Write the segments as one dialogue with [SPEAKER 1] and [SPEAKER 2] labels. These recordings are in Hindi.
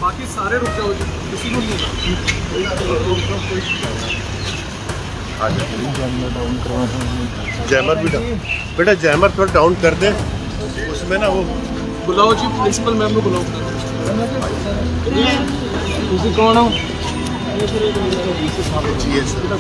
[SPEAKER 1] बाकी सारे रुक जाओ, किसी को नहीं
[SPEAKER 2] जैमर भी बेटा, जैमर थोड़ा डाउन कर दे उसमें ना। वो
[SPEAKER 1] बुलाओ जी, प्रिंसिपल मैम को बुलाओ। तुसी कौन हो?
[SPEAKER 2] जी सर।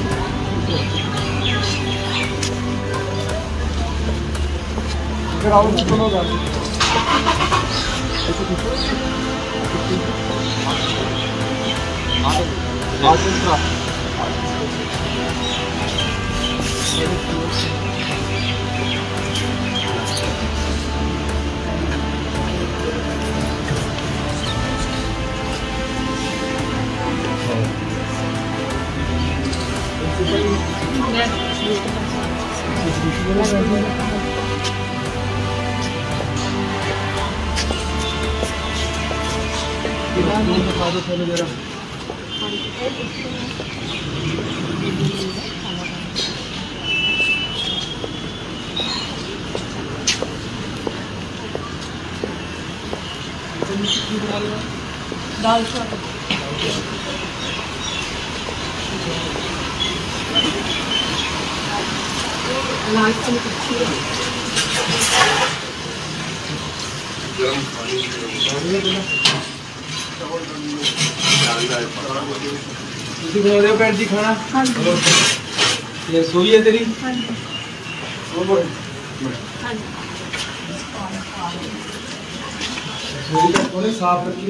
[SPEAKER 3] दाल चावल
[SPEAKER 1] जी खाना। ये सोई है तेरी? सोई साफ रखी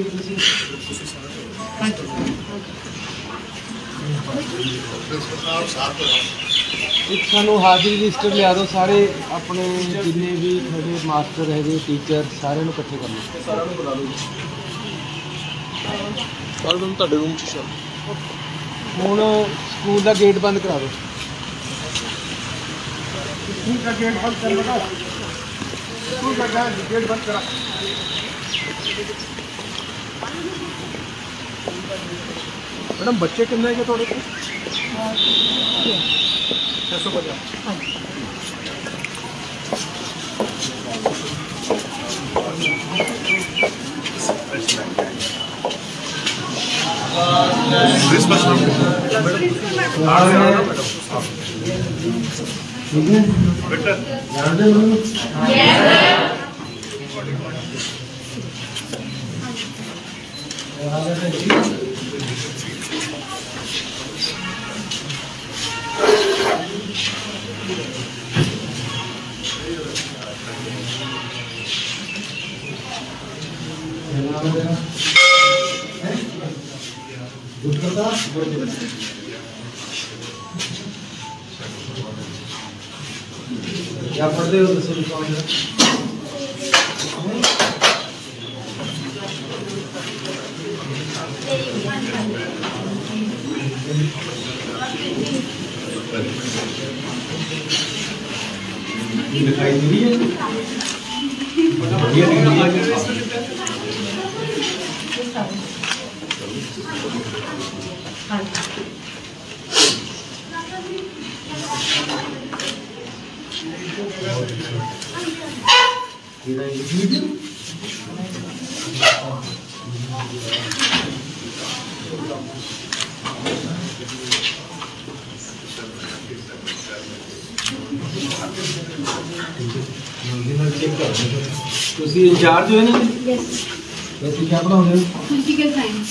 [SPEAKER 1] सानू हाजिरी रजिस्टर लिया दो सारे अपने जिन्ने भी थोड़े मास्टर है टीचर सारे इकट्ठे कर लो। कल तुम तुहाडे रूम च हुण स्कूल का गेट बंद करा दो। स्कूल का गेट बंद कर लगा, स्कूल का गेट बंद करा। मैडम बच्चे कितने हैं थोड़े? 650। क्या पढ़ते हो? दिखाई दे रही है बढ़िया दिख रही है। ਤੁਸੀਂ ਇੰਚਾਰਜ ਹੋ ਨਾ?
[SPEAKER 3] यस
[SPEAKER 1] ਤੁਸੀਂ ਕੀ ਪੜਾਉਂਦੇ ਹੋ?
[SPEAKER 3] Physical science.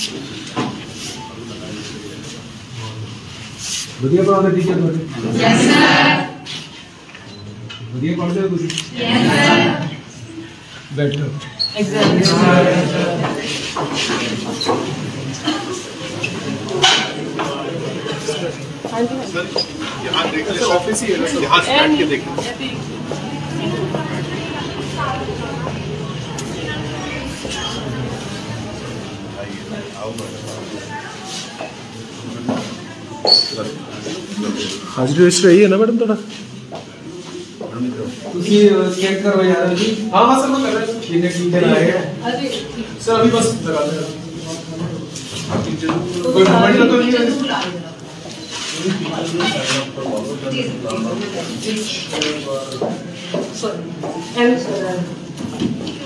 [SPEAKER 1] ਵਧੀਆ ਪੜਾਉਂਦੇ ਟੀਚਰ ਤੁਹਾਡੇ?
[SPEAKER 3] Yes sir.
[SPEAKER 1] ਵਧੀਆ ਪੜ੍ਹਦੇ ਹੋ ਤੁਸੀਂ?
[SPEAKER 3] Yes sir.
[SPEAKER 1] बैठो।
[SPEAKER 2] यहाँ देख ले, ऑफिस ही है ना, यहाँ बैठ के देख। हाजिरी रजिस्टर यही है ना मैडम थोड़ा?
[SPEAKER 1] चेक करो यार जी। हाँ हाँ सर मैं कर रहा हूँ। टीचर आए हैं सर, अभी बस लगा दे। कोई मोबाइल तो नहीं है?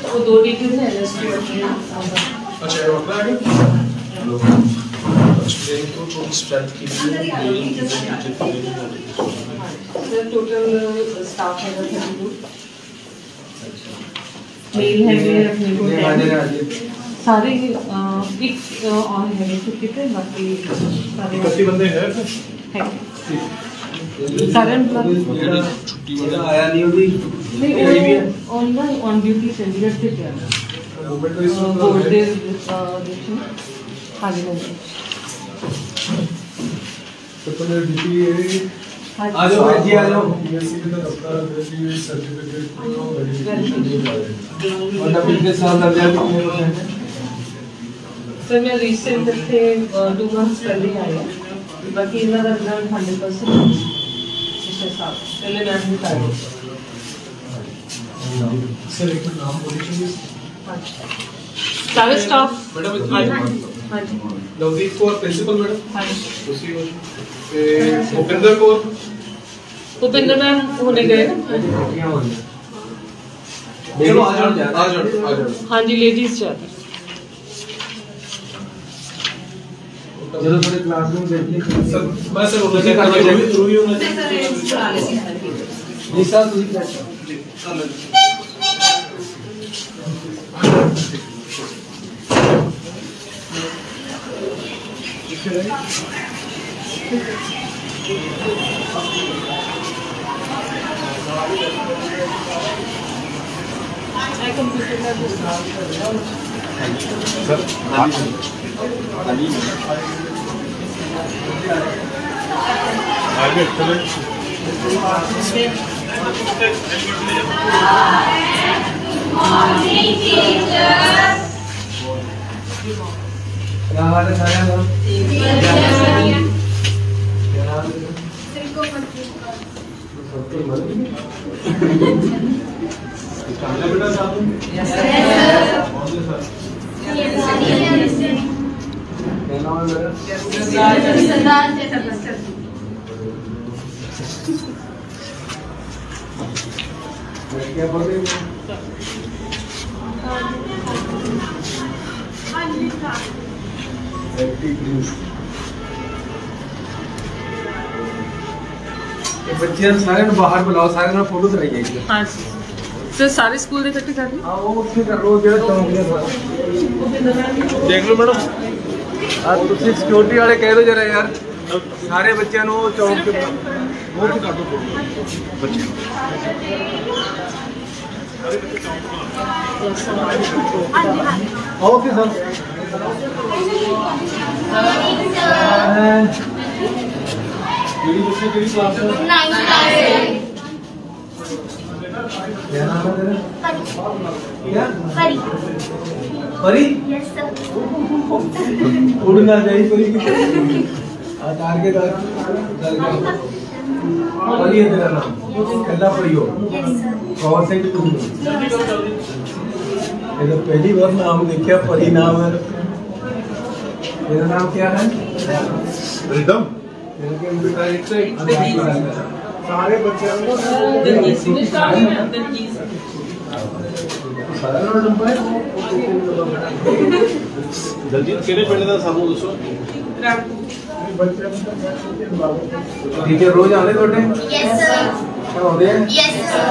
[SPEAKER 3] वो 2 डिग्री है।
[SPEAKER 4] अच्छा ये अपना है तो थोड़ी स्ट्रेंथ की
[SPEAKER 3] टोटल स्टाफ है 32 मेल है मेरे रखने को 10 सारे एक और है 50 पे बाकी सारे
[SPEAKER 4] कितने बंदे हैं
[SPEAKER 3] है सारे
[SPEAKER 1] छुट्टी वाला आया नहीं होगी
[SPEAKER 3] नहीं ऑन ड्यूटी चंडीगढ़ से क्या बोर्ड दे हाजी नहीं
[SPEAKER 4] तो पहले ड्यूटी है
[SPEAKER 1] आ जाओ जी आ जाओ और नबील के साथ लग जाए कितने परसेंट है
[SPEAKER 3] सर मैं रिसेंट थे 2 months पहले आई है बाकी इनका रिजल्ट 100% पिछले साल पहले मैं भी था
[SPEAKER 4] सर एक नाम बोलिए
[SPEAKER 3] सारे स्टाफ
[SPEAKER 4] मैडम
[SPEAKER 3] हाँ जी
[SPEAKER 4] नवदीप कौर प्रिंसिपल मैडम
[SPEAKER 3] हाँ जी
[SPEAKER 4] दूसरी भूपेंद्र कौर
[SPEAKER 3] भूपेंद्र मैम होने गए
[SPEAKER 4] चलो आ जाओ
[SPEAKER 3] हाँ जी लेडीज ज़्यादा
[SPEAKER 1] चलो थोड़े क्लासरूम देखिए
[SPEAKER 4] सर मैं सर होना चाहिए थ्रू ही होना चाहिए
[SPEAKER 1] जी सर ਤੁਸੀਂ
[SPEAKER 3] मैं कंप्यूटर का इस्तेमाल कर रहा हूँ
[SPEAKER 4] सर आगे चले
[SPEAKER 1] क्या हाल है सारे लोग
[SPEAKER 4] बेटा साहब
[SPEAKER 1] क्या नाम है मेरा क्या बोल रहे हैं बच्चे सारे बाहर बुलाओ सारे फोटो कराइए
[SPEAKER 3] हाँ जी सर सारे स्कूल ਦੇ ਇਕੱਠੇ ਕਰ ਲਈ
[SPEAKER 1] हाँ वो उससे कर लो ਜਿਹੜਾ चौंक में
[SPEAKER 4] देख लो मैडम
[SPEAKER 1] ਆ ਤੁਸੀਂ ਸਿਕਿਉਰਿਟੀ ਵਾਲੇ ਕਹਿ ਦਿਓ ਜਰਾ ਯਾਰ ਸਾਰੇ ਬੱਚਿਆਂ ਨੂੰ ਉਹ ਚੌਂਕ ਤੇ
[SPEAKER 4] वो भी काटो बच्चे
[SPEAKER 1] ओके सर केड़ी बच्चे केड़ी क्लास में क्या नाम है तेरा क्या परी उड़ना चाहिए परी की टारगेट परी है तेरा नाम कहना परी हो कौन से भी तुम ये तो पहली बार नाम देखा परी नाम है तेरा नाम क्या है
[SPEAKER 4] रिदम
[SPEAKER 1] सारे बच्चे
[SPEAKER 4] दलजीत ਕਿਹੜੇ ਪਿੰਡ ਦਾ ਸਾਨੂੰ ਦੱਸੋ
[SPEAKER 1] टीचर रोज आने थोड़े
[SPEAKER 5] यस सर
[SPEAKER 1] क्या हो रहे हैं
[SPEAKER 5] यस सर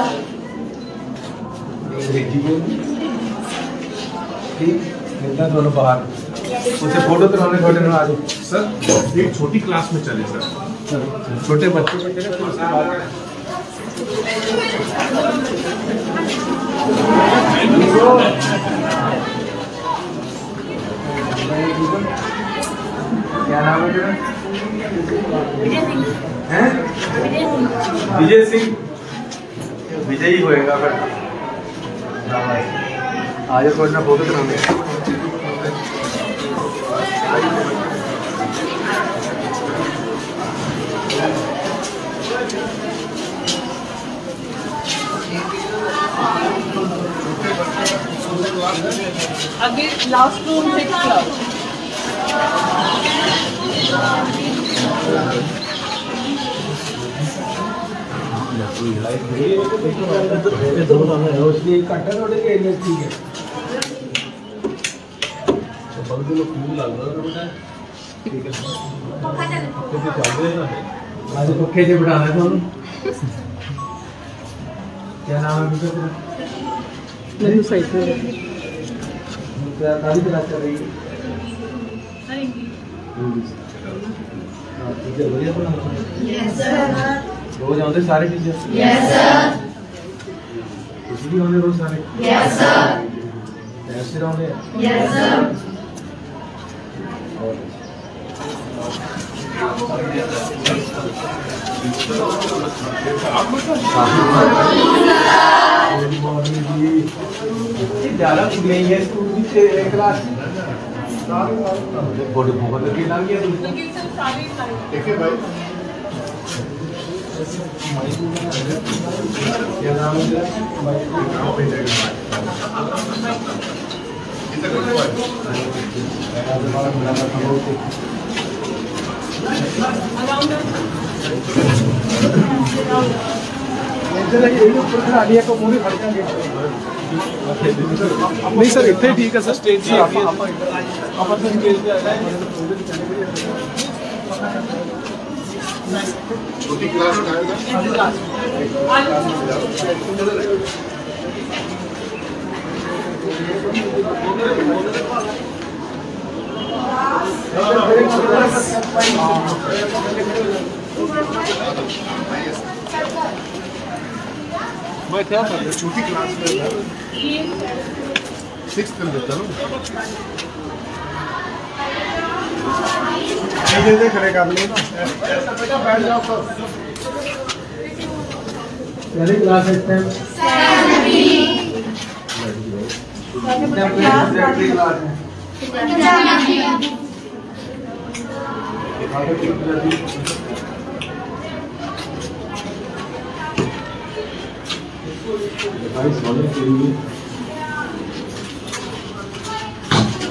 [SPEAKER 1] अंग्रेजी बोल ठीक मिलता दोनों बाहर उसे फोटो कराने थोड़े ना आज
[SPEAKER 4] सर एक छोटी क्लास में चले सर
[SPEAKER 1] छोटे बच्चे को चले तो उससे बात क्या नाम है तेरा हैं विजय सिंह विजय ही होएगा फिर आज कोई ना फोटो कराने
[SPEAKER 3] अभी लास्ट रूम 6 क्लास
[SPEAKER 1] रोशनी कट्टर थोड़े के एरिया ठीक है
[SPEAKER 4] बंदे लोग फूल लग रहा है बेटा ठीक है क्योंकि चल रहे हैं
[SPEAKER 1] आज पक्के से बिठाना है ਤੁਹਾਨੂੰ क्या नाम है बेटा तेरा
[SPEAKER 3] ਮੈਨੂੰ ਸਾਈਕਲ
[SPEAKER 1] क्या काली क्लास चल रही है हाँ टीचर बढ़िया पढ़ाते हैं
[SPEAKER 5] यस सर
[SPEAKER 1] रोज आते सारे टीचर
[SPEAKER 5] यस सर
[SPEAKER 1] ਤੁਸੀਂ ਵੀ ਆਉਂਦੇ ਰੋਜ਼ ਸਾਰੇ
[SPEAKER 5] यस सर
[SPEAKER 1] ऐसे आਉਂਦੇ ਆ
[SPEAKER 5] यस सर
[SPEAKER 1] ज़्यादा कुड़ियाँ ही है स्कूल की क्लास बड़े बहुत लगे लग गया
[SPEAKER 2] देखिए भाई
[SPEAKER 1] क्या नाम है तेरा ऊपर खड़ा लिया को मुंह खड़ जाएंगे
[SPEAKER 4] नहीं सर इतने ठीक है सर स्टेज जी आप स्टेज पे आ जाए
[SPEAKER 2] छोटी क्लास में आएगा
[SPEAKER 4] मैं क्या कर रहा
[SPEAKER 2] छोटी क्लास में 6th में देता ना
[SPEAKER 1] धीरे खड़े कर ले
[SPEAKER 2] बेटा बैठ जाओ सर
[SPEAKER 1] पहली क्लास है टाइम क्लास है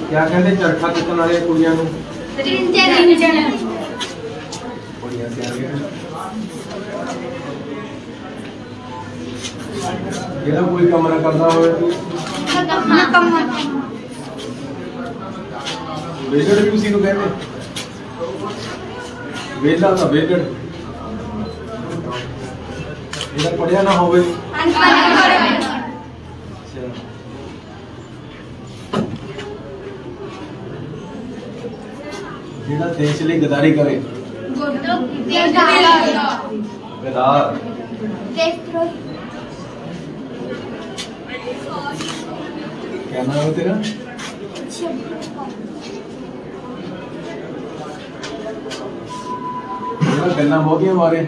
[SPEAKER 1] क्या कहते चरखा चुकन वाले कुड़ियां ਨੂੰ ਕੁੜੀਆਂ ਤੇ ਆ ਗਏ ਜਿਹੜਾ ਕੋਈ ਕੰਮ ਨਾ ਕਰਦਾ ਹੋਵੇ ਵੇਲੜ ਵੀ ਕਿਸੇ ਨੂੰ ਕਹਿੰਦੇ ਵੇਲਾ ਤਾਂ ਵੇਲੜ ਇਹਦਾ ਪੜਿਆ ਨਾ ਹੋਵੇ ਜਿਹੜਾ ਦੇਸ਼ ਲਈ ਗਦਾਰੀ ਕਰੇ ਗਦਾਰ क्या नाम है तेरा गन्ना हो गया हमारे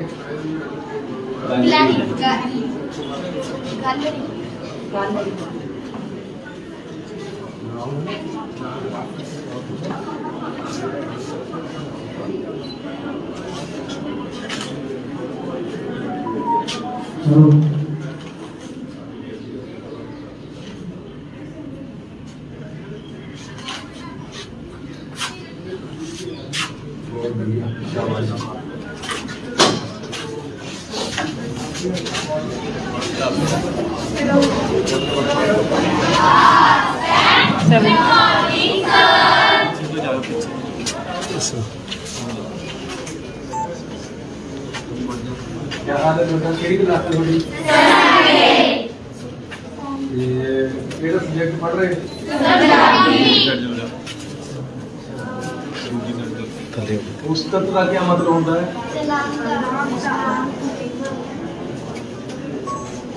[SPEAKER 1] बहुत बढ़िया शाबाश क्या हाल है बेटा केड़ी क्लास में थोड़ी ये केड़ा सब्जेक्ट पढ़ रहे उस्तत का क्या मतलब होता है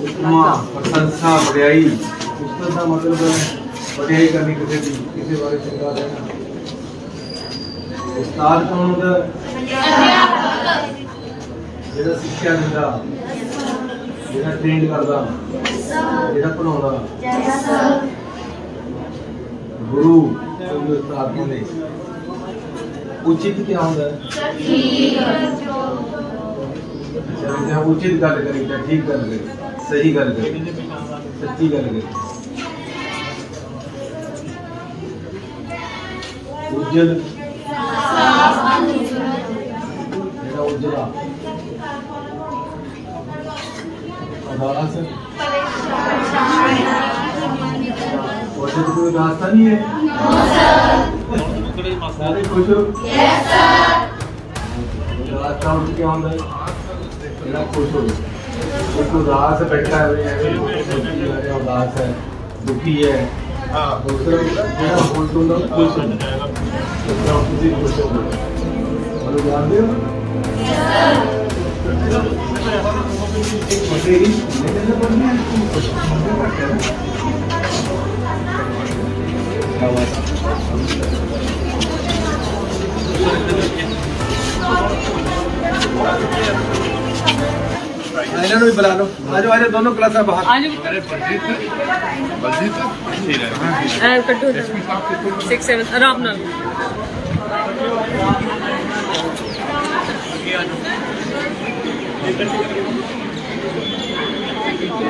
[SPEAKER 1] उपमा प्रशंसा बढ़ाई उस्तत का मतलब है बढ़ाई करनी किसी बारे चंगा देना उस्ताद कौन होता है जेड़ा शिक्षा दिंदा जेड़ा ट्रेन करदा जेड़ा पढ़ाउंदा गुरु उस्ताद ने उचित क्या होता है अच्छा उचित गल करी ठीक गल करी सही गल करी सच्ची गल करी उज्जल जेड़ा उज्जला अदालत वैसे तो कोई रास्ता नहीं है
[SPEAKER 4] सारे खुश हो?
[SPEAKER 5] Yes, sir.
[SPEAKER 4] उठ के आंदा है बड़ा खुश हो कोई उदास बैठा है उदास है दुखी है दूसरा ਜਿਹੜਾ ਹੁਣ ਤੋਂ ਦਾ ਖੁਸ਼ ਹੈ ਤਾਂ ਤੁਸੀਂ ਖੁਸ਼ ਹੋ ਮੈਨੂੰ ਜਾਣਦੇ ਹੋ ਇੱਕ ਮਸਲੇ ਦੀ लेकिन तो बोलने हैं खुश क्या बात इन्होंने भी बुला लो आज आज दोनों क्लास बाहर
[SPEAKER 3] कट्टू 6 7 आराम नाल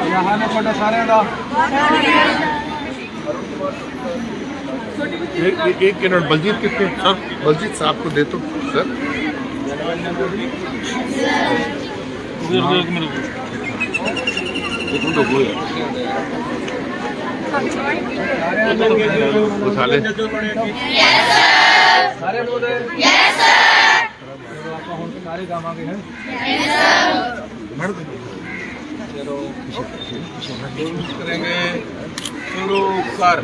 [SPEAKER 4] यहाँ ने पढ़ा सारे का
[SPEAKER 2] एक मिनट बलजीत कितने सर बलजीत साहब को दे तो सर उठा ले
[SPEAKER 4] सारे बोल
[SPEAKER 5] Yes, sir.
[SPEAKER 4] सारे काम आ गए हैं
[SPEAKER 2] चलो करेंगे शुरू कार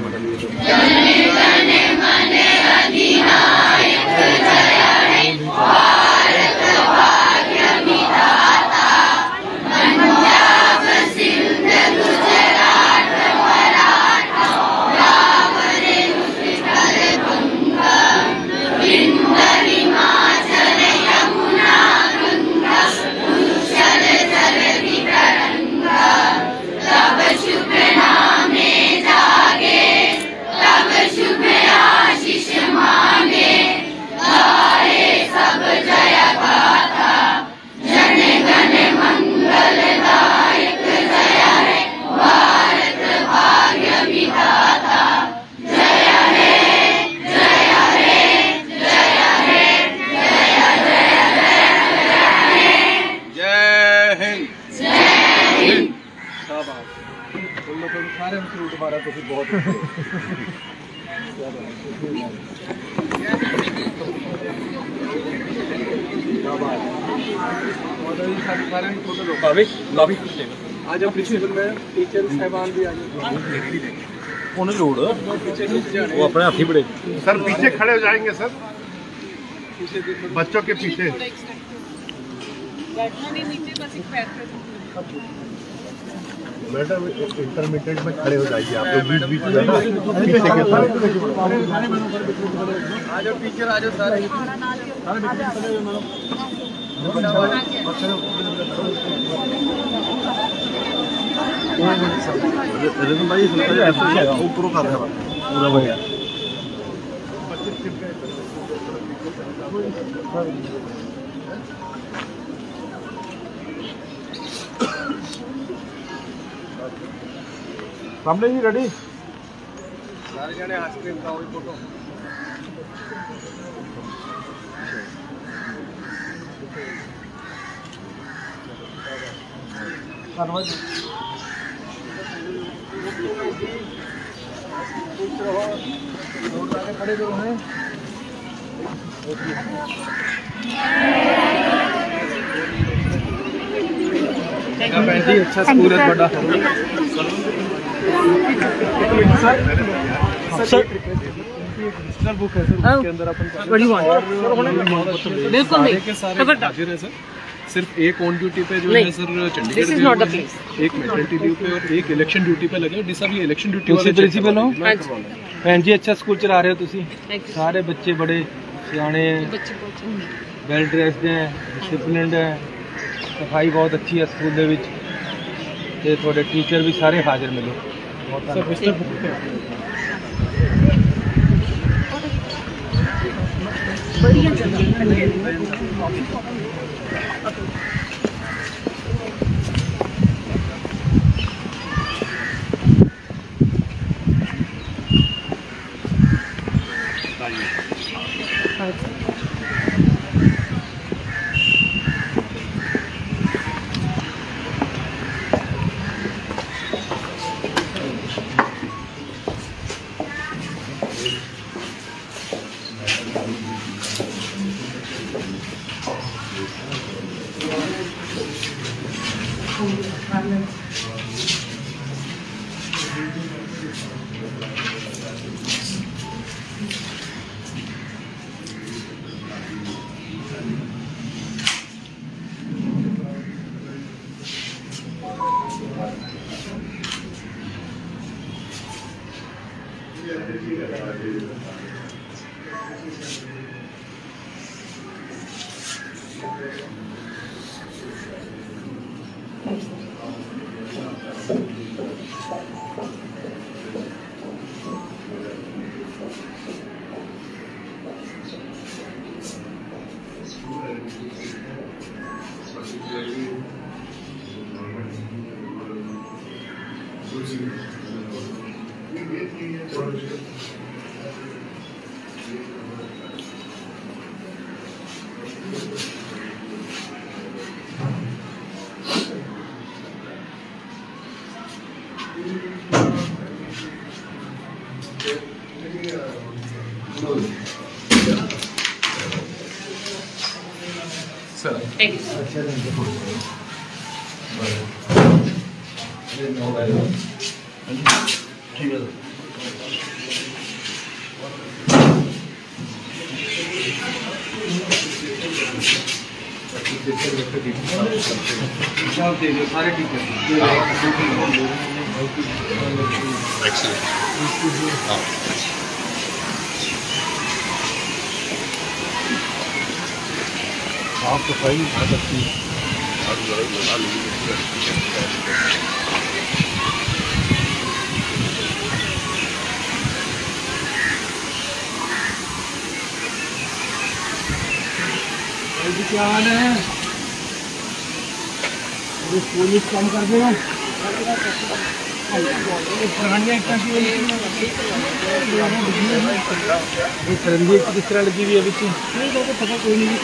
[SPEAKER 4] सारे फ्रूट मारा तो बहुत आज प्रिंसिपल में टीचर साहबान भी आ जाए उन्हें लोड वो अपने हाथ ही बड़े
[SPEAKER 2] सर पीछे खड़े हो जाएंगे सर बच्चों के पीछे मैडम इंटरमीडिएट में खड़े हो जाइए आप लोग बीच बीच में पीछे के
[SPEAKER 4] आ जाओ टीचर आ जाओ सारे भाई ऊपर कर रहा पूरा बढ़िया सामने ही रेडी सारे जने आइसक्रीम खाओ फोटो धन्यवाद खड़े करो हैं अच्छा स्कूल है बड़ा सर डिजिटल बुक है सर उसके अंदर अपन
[SPEAKER 3] बिल्कुल
[SPEAKER 4] हाजिर है सर सिर्फ एक ऑन ड्यूटी पे जो है सर चंडीगढ़ एक मैटरनिटी लीव पे और एक इलेक्शन ड्यूटी पे लगे और सब ये इलेक्शन ड्यूटी वाले प्रिंसिपल हो भैन जी अच्छा स्कूल चला रहे हो तुसी सारे बच्चे बड़े सियाने वेल ड्रेस्ड हैं डिसिप्लिनड हैं सफाई बहुत अच्छी है स्कूल दे विच ते थोड़े टीचर भी सारे हाजिर मिले
[SPEAKER 1] सारे टीचर
[SPEAKER 2] साफ सफाई बहुत अच्छी
[SPEAKER 1] क्या हाल है? पुलिस कम कर देगा किस तरह लगी हुई है अभी पता कोई नहीं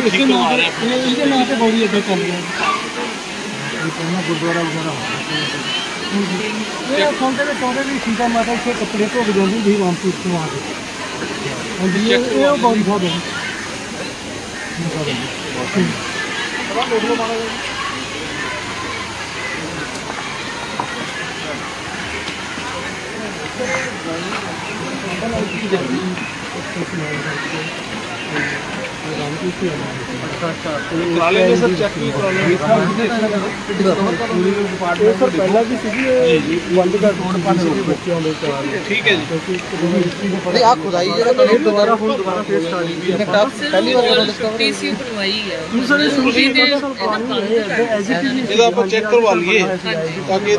[SPEAKER 1] इनके नाम पे बॉडी इधर चल गया गुरुद्वारा वगैरह चौधरी भी सीता माता के कपड़े धो के जाती थी वहाँ से वहाँ से बॉडी था पहला भी ठीक है जी आप खुदाई दोबारा फिर पहली बार चेक करवा लिए ताकि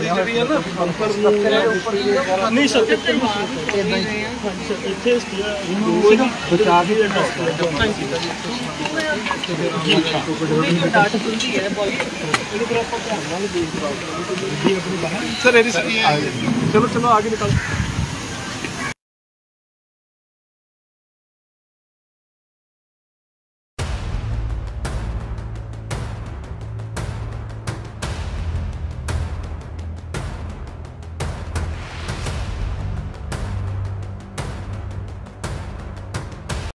[SPEAKER 1] नहीं सर चलो चलो आगे निकल